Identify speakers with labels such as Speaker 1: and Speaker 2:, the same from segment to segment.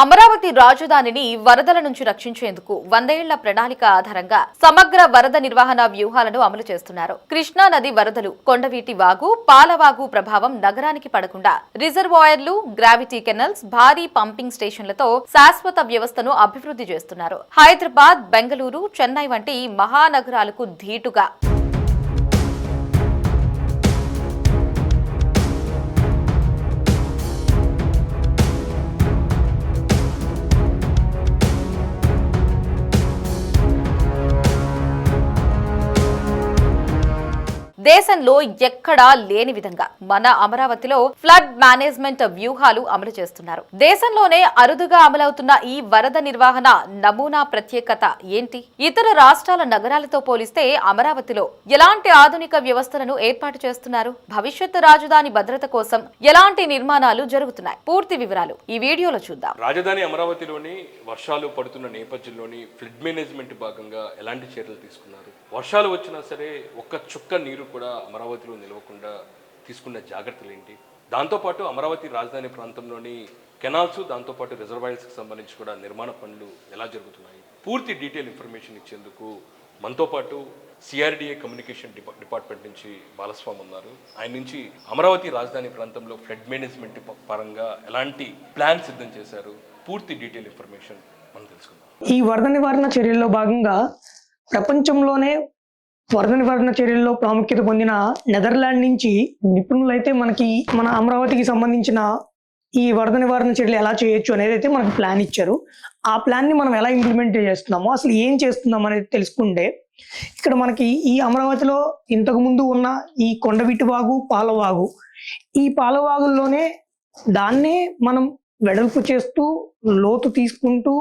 Speaker 1: అమరావతి రాజధానిని వరదల నుంచి రక్షించేందుకు 100 ఏళ్ల ప్రణాళిక ఆధారంగా సమగ్ర వరద నిర్వహణ వ్యూహాలను అమలు చేస్తున్నారు. కృష్ణా నది వరదలు, కొండవీటి వాగు, పాలవాగు ప్రభావం నగరానికి పడకుండా రిజర్వాయర్లు, గ్రావిటీ కెనల్స్, భారీ పంపింగ్ స్టేషన్లతో శాశ్వత వ్యవస్థను అభివృద్ధి చేస్తున్నారు. హైదరాబాద్, బెంగళూరు, చెన్నై వంటి మహానగరాలకు ధీటుగా దేశంలో ఎక్కడా లేని విధంగా మన అమరావతిలో ఫ్లడ్ మేనేజ్మెంట్ వ్యూహాలు అమలు చేస్తున్నారు. దేశంలోనే అరుదుగా అమలవుతున్న ఈ వరద నిర్వహణ నమూనా ప్రత్యేకత ఏంటి? ఇతర రాష్ట్రాల నగరాలతో పోలిస్తే అమరావతిలో ఎలాంటి ఆధునిక వ్యవస్థలను ఏర్పాటు చేస్తున్నారు? భవిష్యత్తు రాజధాని భద్రత కోసం ఎలాంటి నిర్మాణాలు జరుగుతున్నాయి? పూర్తి వివరాలు ఈ వీడియోలో చూద్దాం.
Speaker 2: రాజధాని అమరావతిలోని వర్షాలు పడుతున్న నేపథ్యంలోని ఫ్లడ్ మేనేజ్మెంట్ భాగంగా ఎలాంటి చర్యలు తీసుకున్నారు? వర్షాలు వచ్చినా సరే ఒక్క చుక్క నీరు కూడా అమరావతిలో నిలవకుండా తీసుకున్న జాగ్రత్తలు ఏంటి? దాంతోపాటు అమరావతి రాజధాని ప్రాంతంలోని కెనాల్స్, దాంతోపాటు రిజర్వాయర్స్కి సంబంధించి కూడా నిర్మాణ పనులు ఎలా జరుగుతున్నాయి? పూర్తి డీటెయిల్ ఇన్ఫర్మేషన్ ఇచ్చేందుకు మనతో పాటు సిఆర్డిఏ కమ్యూనికేషన్ డిపార్ట్మెంట్ నుంచి బాలస్వామి ఉన్నారు. ఆయన నుంచి అమరావతి రాజధాని ప్రాంతంలో ఫ్లడ్ మేనేజ్మెంట్ పరంగా ఎలాంటి ప్లాన్ సిద్ధం చేశారు, పూర్తి డీటెయిల్ ఇన్ఫర్మేషన్ మనం తెలుసుకుందాం.
Speaker 3: ఈ వరద నివారణ చర్యల్లో భాగంగా ప్రపంచంలోనే వరద నివారణ చర్యల్లో ప్రాముఖ్యత పొందిన నెదర్లాండ్ నుంచి నిపుణులైతే మన అమరావతికి సంబంధించిన ఈ వరద నివారణ చర్యలు ఎలా చేయొచ్చు అనేది అయితే మనకు ప్లాన్ ఇచ్చారు. ఆ ప్లాన్ని మనం ఎలా ఇంప్లిమెంట్ చేస్తున్నామో, అసలు ఏం చేస్తున్నాం అనేది తెలుసుకుంటే, ఇక్కడ మనకి ఈ అమరావతిలో ఇంతకు ముందు ఉన్న ఈ కొండవీటి వాగు, పాలవాగు, ఈ పాలవాగుల్లోనే దాన్నే మనం వెడల్పు చేస్తూ లోతు తీసుకుంటూ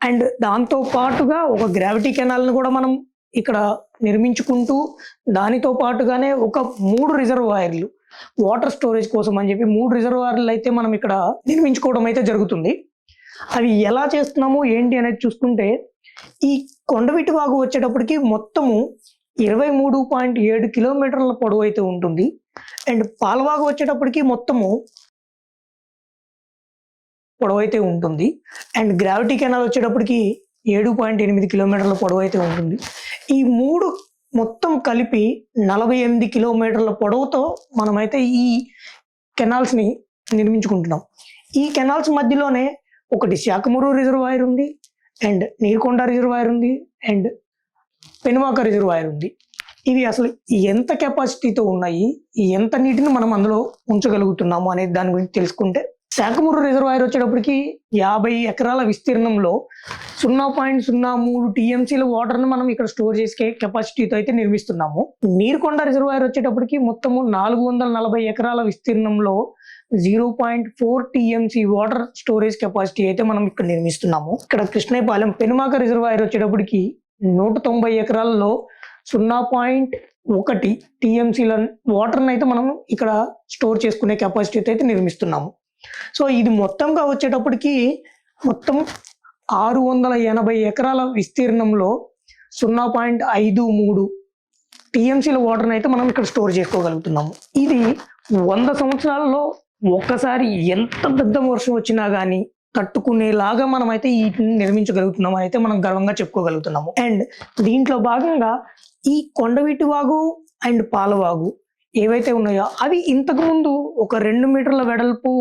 Speaker 3: అండ్ దాంతో పాటుగా ఒక గ్రావిటీ కెనాల్ని కూడా మనం ఇక్కడ నిర్మించుకుంటూ, దానితో పాటుగానే ఒక 3 రిజర్వాయర్లు వాటర్ స్టోరేజ్ కోసం అని చెప్పి 3 రిజర్వాయర్లు అయితే మనం ఇక్కడ నిర్మించుకోవడం అయితే జరుగుతుంది. అవి ఎలా చేస్తున్నాము ఏంటి అనేది చూసుకుంటే, ఈ కొండవీటి వాగు వచ్చేటప్పటికి మొత్తము 23.7 కిలోమీటర్ల పొడవు అయితే ఉంటుంది. అండ్ పాలవాగు వచ్చేటప్పటికి మొత్తము పొడవు అయితే ఉంటుంది. అండ్ గ్రావిటీ కెనాల్ వచ్చేటప్పటికి 7.8 కిలోమీటర్ల పొడవు అయితే ఉంటుంది. ఈ 3 మొత్తం కలిపి 48 కిలోమీటర్ల పొడవుతో మనమైతే ఈ కెనాల్స్ని నిర్మించుకుంటున్నాం. ఈ కెనాల్స్ మధ్యలోనే ఒకటి శాఖమూరు రిజర్వాయర్ ఉంది, అండ్ నీరుకొండ రిజర్వాయర్ ఉంది, అండ్ పెనుమాక రిజర్వాయర్ ఉంది. ఇవి అసలు ఎంత కెపాసిటీతో ఉన్నాయి, ఎంత నీటిని మనం అందులో ఉంచగలుగుతున్నాము అనేది దాని గురించి తెలుసుకుంటే, శాఖమూరు రిజర్వాయర్ వచ్చేటప్పటికి 50 ఎకరాల విస్తీర్ణంలో 0.03 టీఎంసీల వాటర్ను మనం ఇక్కడ స్టోర్ చేసే కెపాసిటీతో అయితే నిర్మిస్తున్నాము. నీరుకొండ రిజర్వాయర్ వచ్చేటప్పటికి మొత్తము 440 ఎకరాల విస్తీర్ణంలో 0.4 టీఎంసీ వాటర్ స్టోరేజ్ కెపాసిటీ అయితే మనం ఇక్కడ నిర్మిస్తున్నాము. ఇక్కడ కృష్ణాయపాలెం పెనుమాక రిజర్వాయర్ వచ్చేటప్పటికి 190 ఎకరాల్లో 0.1 టీఎంసీల వాటర్ని అయితే మనం ఇక్కడ స్టోర్ చేసుకునే కెపాసిటీతో అయితే నిర్మిస్తున్నాము. సో ఇది మొత్తంగా వచ్చేటప్పటికి మొత్తం 680 ఎకరాల విస్తీర్ణంలో 0.53 టీఎంసీల వాటర్ని అయితే మనం ఇక్కడ స్టోర్ చేసుకోగలుగుతున్నాము. ఇది 100 సంవత్సరాలలో ఒక్కసారి ఎంత పెద్ద వర్షం వచ్చినా కానీ తట్టుకునేలాగా మనమైతే వీటిని నిర్మించగలుగుతున్నాము అయితే మనం గర్వంగా చెప్పుకోగలుగుతున్నాము. అండ్ దీంట్లో భాగంగా ఈ కొండవీటి వాగు అండ్ పాలవాగు ఏవైతే ఉన్నాయో అవి ఇంతకు ముందు ఒక 2 మీటర్ల వెడల్పు,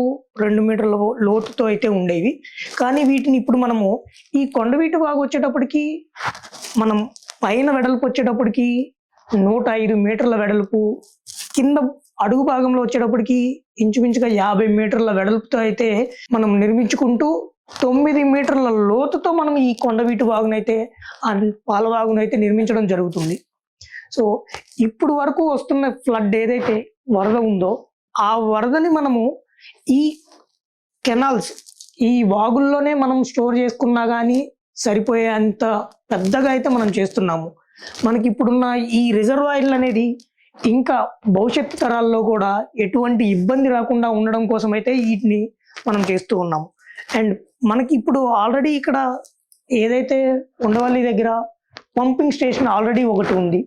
Speaker 3: 2 మీటర్ల లోతుతో అయితే ఉండేవి. కానీ వీటిని ఇప్పుడు మనము ఈ కొండవీటి వాగు వచ్చేటప్పటికి మనం పైన వెడల్పు వచ్చేటప్పటికి 105 మీటర్ల వెడల్పు, కింద అడుగు భాగంలో వచ్చేటప్పటికి ఇంచుమించుగా 50 మీటర్ల వెడల్పుతో అయితే మనం నిర్మించుకుంటూ 9 మీటర్ల లోతుతో మనం ఈ కొండవీటి వాగునైతే పాలవాగునైతే నిర్మించడం జరుగుతుంది. సో ఇప్పుడు వరకు వస్తున్న ఫ్లడ్ ఏదైతే వరద ఉందో ఆ వరదని మనము ఈ కెనాల్స్, ఈ వాగుల్లోనే మనం స్టోర్ చేసుకున్నా కానీ సరిపోయే అంత పెద్దగా అయితే మనం చేస్తున్నాము. మనకి ఇప్పుడున్న ఈ రిజర్వాయర్లు అనేది ఇంకా భవిష్యత్తు తరాల్లో కూడా ఎటువంటి ఇబ్బంది రాకుండా ఉండడం కోసం అయితే వీటిని మనం చేస్తూ ఉన్నాము. అండ్ మనకి ఇప్పుడు ఆల్రెడీ ఇక్కడ ఏదైతే ఉండవల్లి దగ్గర పంపింగ్ స్టేషన్ ఆల్రెడీ ఒకటి ఉంది.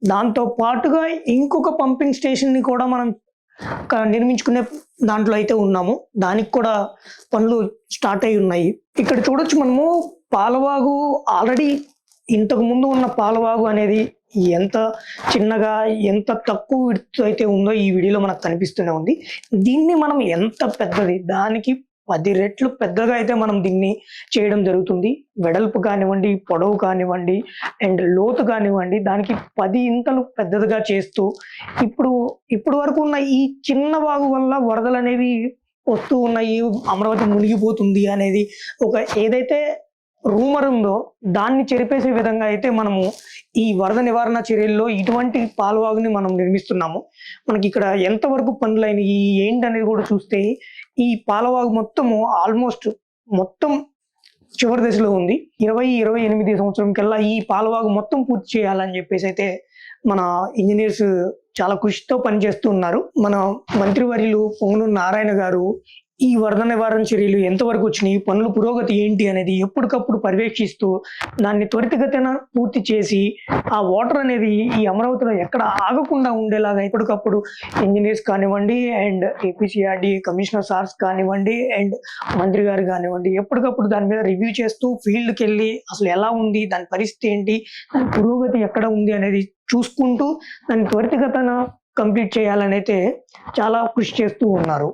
Speaker 3: దాంతో పాటుగా ఇంకొక పంపింగ్ స్టేషన్ని కూడా మనం నిర్మించుకునే దాంట్లో అయితే ఉన్నాము. దానికి కూడా పనులు స్టార్ట్ అయి ఉన్నాయి. ఇక్కడ చూడొచ్చు మనము పాలవాగు ఆల్రెడీ ఇంతకు ముందు ఉన్న పాలవాగు అనేది ఎంత చిన్నగా ఎంత తక్కువ విడ్త్ అయితే ఉందో ఈ వీడియోలో మనకు కనిపిస్తూనే ఉంది. దీన్ని మనం ఎంత పెద్దది దానికి 10 రెట్లు పెద్దగా అయితే మనం దీన్ని చేయడం జరుగుతుంది. వెడల్పు కానివ్వండి, పొడవు కానివ్వండి అండ్ లోతు కానివ్వండి దానికి 10 ఇంతలు పెద్దదిగా చేస్తూ ఇప్పుడు వరకు ఉన్న ఈ చిన్న వాగు వల్ల వరదలు అనేవి వస్తూ ఉన్నాయి, అమరావతి మునిగిపోతుంది అనేది ఒక ఏదైతే రూమర్ ఉందో దాన్ని చెరిపేసే విధంగా అయితే మనము ఈ వరద నివారణ చర్యల్లో ఇటువంటి పాలవాగుని మనం నిర్మిస్తున్నాము. మనకి ఇక్కడ ఎంతవరకు పనులైనవి ఏంటి అనేది కూడా చూస్తే ఈ పాలవాగు మొత్తము ఆల్మోస్ట్ మొత్తం చివరి దశలో ఉంది. 2028 సంవత్సరం కల్లా ఈ పాలవాగు మొత్తం పూర్తి చేయాలని చెప్పేసి అయితే మన ఇంజనీర్స్ చాలా కృషితో పనిచేస్తూ ఉన్నారు. మన మంత్రివర్యులు పొంగనూరు నారాయణ గారు ఈ వరద నివారణ చర్యలు ఎంతవరకు వచ్చినాయి, పనుల పురోగతి ఏంటి అనేది ఎప్పటికప్పుడు పర్యవేక్షిస్తూ దాన్ని త్వరితగతిన పూర్తి చేసి ఆ వాటర్ అనేది ఈ అమరావతిలో ఎక్కడ ఆగకుండా ఉండేలాగా ఎప్పటికప్పుడు ఇంజనీర్స్ కానివ్వండి అండ్ ఏపీసీఆర్డీ కమిషనర్ సార్స్ కానివ్వండి అండ్ మంత్రి గారు కానివ్వండి ఎప్పటికప్పుడు దాని మీద రివ్యూ చేస్తూ ఫీల్డ్కి వెళ్ళి అసలు ఎలా ఉంది, దాని పరిస్థితి ఏంటి, దాని పురోగతి ఎక్కడ ఉంది అనేది చూసుకుంటూ దాన్ని త్వరితగతిన కంప్లీట్ చేయాలని అయితే చాలా కృషి చేస్తూ ఉన్నారు.